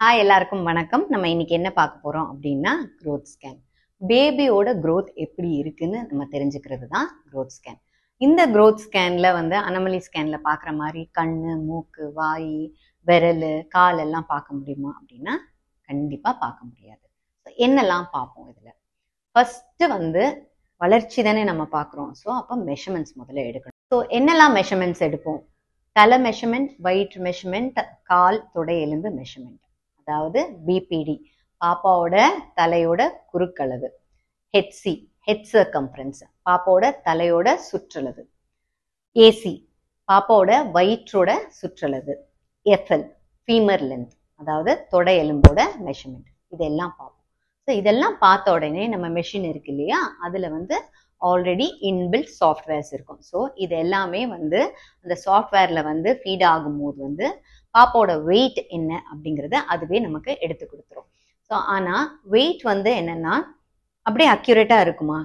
Hi எல்லாருக்கும் வணக்கம். நம்ம இன்னைக்கு என்ன பார்க்க போறோம் அப்படின்னா growth ஸ்கேன். பேபியோட growth எப்படி இருக்குன்னு நம்ம தெரிஞ்சுக்கிறது தான் growth ஸ்கேன். இந்த growth ஸ்கேன்ல வந்து அனமலி ஸ்கேன்ல பார்க்குற மாதிரி கண்ணு, மூக்கு, வாய், விரல், கால் எல்லாம் பார்க்க முடியுமா அப்படின்னா கண்டிப்பா பார்க்க முடியாது. என்னெல்லாம் பார்ப்போம் இதுல? ஃபர்ஸ்ட் வந்து வளர்ச்சி தானே நம்ம பார்க்குறோம். ஸோ அப்போ மெஷர்மெண்ட்ஸ் முதல்ல எடுக்கணும். ஸோ என்னெல்லாம் மெஷர்மெண்ட்ஸ் எடுப்போம்? தலை மெஷர்மெண்ட், வயிற்று மெஷர்மெண்ட், கால், தொடை எலும்பு மெஷர்மெண்ட். அதாவது பிபிடி, பாப்பாவோட தலையோட குறுக்களவு. ஹெச்சி, ஹெட் சர்க்கம்ஃபரன்ஸ், பாப்பாவோட தலையோட சுற்றளவு. ஏசி, பாப்பாவோட வயிற்றோட சுற்றளவு. எஃப்எல், ஃபீமர் லென்த், அதாவது தொடை எலும்போட மெஷர்மெண்ட். இதெல்லாம் பார்ப்போம். ஸோ இதெல்லாம் பார்த்த உடனே நம்ம மெஷின் இருக்கு இல்லையா, அதுல வந்து ஆல்ரெடி இன்பில்ட் சாஃப்ட்வேர்ஸ் இருக்கும். ஸோ இது எல்லாமே வந்து அந்த சாஃப்ட்வேர்ல வந்து ஃபீட் ஆகும்போது வந்து பாப்பாவோட வெயிட் என்ன அப்படிங்கிறத அதுவே நமக்கு எடுத்து கொடுத்துரும். ஸோ ஆனால் வெயிட் வந்து என்னன்னா அப்படியே அக்யூரேட்டா இருக்குமா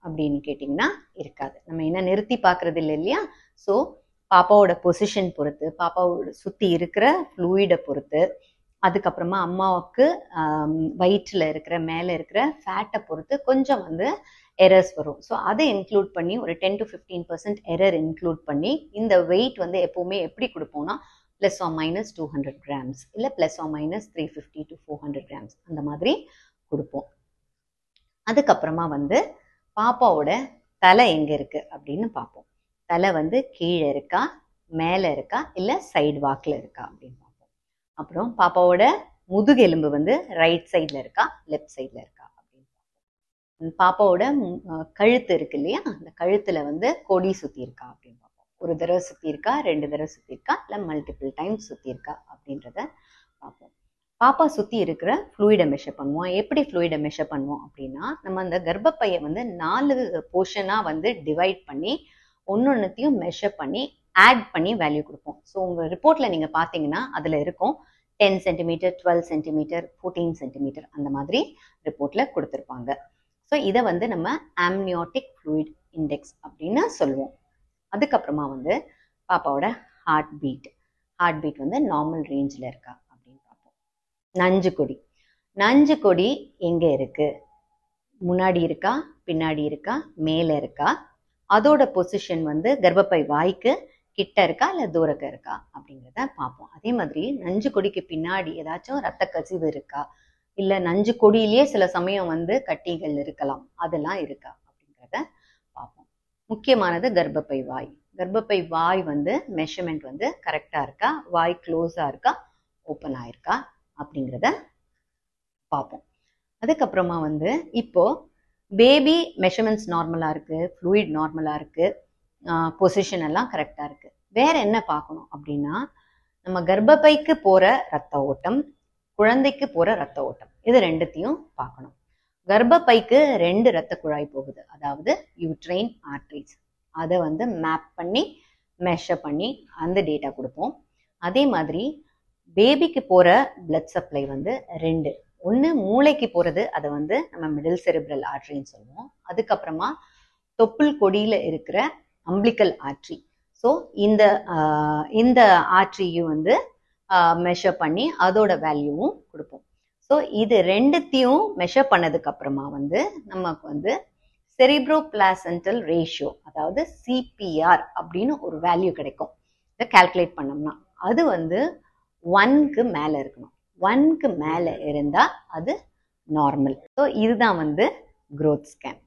அப்படின்னு கேட்டிங்கன்னா இருக்காது. நம்ம என்ன நிறுத்தி பார்க்கறது இல்லை இல்லையா. ஸோ பாப்பாவோட பொசிஷன் பொறுத்து, பாப்பாவோட சுற்றி இருக்கிற ஃப்ளூயிடை பொறுத்து, அதுக்கப்புறமா அம்மாவுக்கு வயிற்றில் இருக்கிற மேலே இருக்கிற ஃபேட்டை பொறுத்து கொஞ்சம் வந்து எரர்ஸ் வரும். ஸோ அதை இன்க்ளூட் பண்ணி ஒரு 10 to 15% எரர் இன்க்ளூட் பண்ணி இந்த வெயிட் வந்து எப்போவுமே எப்படி கொடுப்போம்னா ப்ளஸ் ஆர் மைனஸ் 200 கிராம்ஸ் இல்லை plus or minus 350 to 400 grams அந்த மாதிரி கொடுப்போம். அதுக்கப்புறமா வந்து பாப்பாவோட தலை எங்கே இருக்கு அப்படின்னு பார்ப்போம். தலை வந்து கீழே இருக்கா, மேலே இருக்கா, இல்லை சைடு வாக்கில் இருக்கா அப்படின்னு பார்ப்போம். அப்புறம் பாப்பாவோட முதுகெலும்பு வந்து ரைட் சைடில் இருக்கா, லெஃப்ட் சைடில் இருக்கா அப்படின்னு பார்ப்போம். பாப்பாவோட கழுத்து இருக்கு இல்லையா, அந்த கழுத்துல வந்து கொடி சுற்றி இருக்கா அப்படின்னு பார்ப்போம். ஒரு தடவை சுற்றி இருக்கா, 2 தடவை சுற்றி இருக்கா, இல்லை மல்டிபிள் டைம்ஸ் சுற்றி இருக்கா அப்படின்றத பார்ப்போம். பாப்பா சுற்றி இருக்கிற ஃப்ளூயிடை மெஷர் பண்ணுவோம். எப்படி ஃப்ளூயிடை மெஷர் பண்ணுவோம் அப்படின்னா, நம்ம அந்த கர்ப்பப்பையை வந்து 4 போர்ஷனாக வந்து டிவைட் பண்ணி ஒன்னொன்னுத்தையும் மெஷர் பண்ணி ஆட் பண்ணி வேல்யூ கொடுப்போம். ஸோ உங்கள் ரிப்போர்ட்டில் நீங்கள் பார்த்தீங்கன்னா அதில் இருக்கும் 10 சென்டிமீட்டர், 12 சென்டிமீட்டர், 14 சென்டிமீட்டர் அந்த மாதிரி ரிப்போர்ட்டில் கொடுத்துருப்பாங்க. ஸோ இதை வந்து நம்ம ஆம்னியோட்டிக் ஃப்ளூயிட் இண்டெக்ஸ் அப்படின்னு சொல்லுவோம். அதுக்கப்புறமா வந்து பாப்பாவோட ஹார்ட் பீட் வந்து நார்மல் ரேஞ்சில் இருக்கா அப்படின்னு பார்ப்போம். நஞ்சு கொடி எங்கே இருக்கு? முன்னாடி இருக்கா, பின்னாடி இருக்கா, மேலே இருக்கா? அதோட பொசிஷன் வந்து கர்ப்பப்பை வாய்க்கு கிட்ட இருக்கா இல்லை தூரக்க இருக்கா அப்படிங்கிறத பார்ப்போம். அதே மாதிரி நஞ்சு கொடிக்கு பின்னாடி ஏதாச்சும் ரத்த கசிவு இருக்கா, இல்லை நஞ்சு கொடியிலேயே சில சமயம் வந்து கட்டிகள் இருக்கலாம், அதெல்லாம் இருக்கா அப்படிங்கிறத பார்ப்போம். முக்கியமானது கர்ப்பப்பை வாய் வந்து மெஷர்மெண்ட் வந்து கரெக்டாக இருக்கா, வாய் க்ளோஸாக இருக்கா, ஓப்பன் ஆயிருக்கா அப்படிங்கிறத பார்ப்போம். அதுக்கப்புறமா வந்து இப்போ பேபி மெஷர்மெண்ட்ஸ் நார்மலாக இருக்கு, ஃப்ளூயிட் நார்மலாக இருக்கு, பொசிஷன் எல்லாம் கரெக்டாக இருக்கு. வேற என்ன பார்க்கணும் அப்படின்னா, நம்ம கர்ப்பப்பைக்கு போகிற ரத்த ஓட்டம், குழந்தைக்கு போகிற ரத்த ஓட்டம், இது ரெண்டுத்தையும் பார்க்கணும். கர்ப்பப்பைக்கு 2 ரத்த குழாய் போகுது, அதாவது யூட்ரைன் ஆர்டரிஸ். அதை வந்து மேப் பண்ணி மெஷர் பண்ணி அந்த டேட்டா கொடுப்போம். அதே மாதிரி பேபிக்கு போகிற பிளட் சப்ளை வந்து 2. ஒன்று மூளைக்கு போகிறது, அதை வந்து நம்ம மிடில் செரிப்ரல் ஆர்டரின்னு சொல்லுவோம். அதுக்கப்புறமா தொப்புள் கொடியில் இருக்கிற அம்பிளிக்கல் ஆர்டரி. ஸோ இந்த ஆர்டரியும் வந்து மெஷர் பண்ணி அதோட வேல்யூவும் கொடுப்போம். ஸோ இது ரெண்டுத்தையும் மெஷர் பண்ணதுக்கு அப்புறமா வந்து நமக்கு வந்து செரிப்ரோபிளாசென்டல் ரேஷியோ, அதாவது சிபிஆர் அப்படின்னு ஒரு வேல்யூ கிடைக்கும். இதை கால்குலேட் பண்ணோம்னா அது வந்து 1க்கு மேலே இருக்கணும். 1க்கு மேலே இருந்தால் அது நார்மல். ஸோ இதுதான் வந்து growth ஸ்கேன்.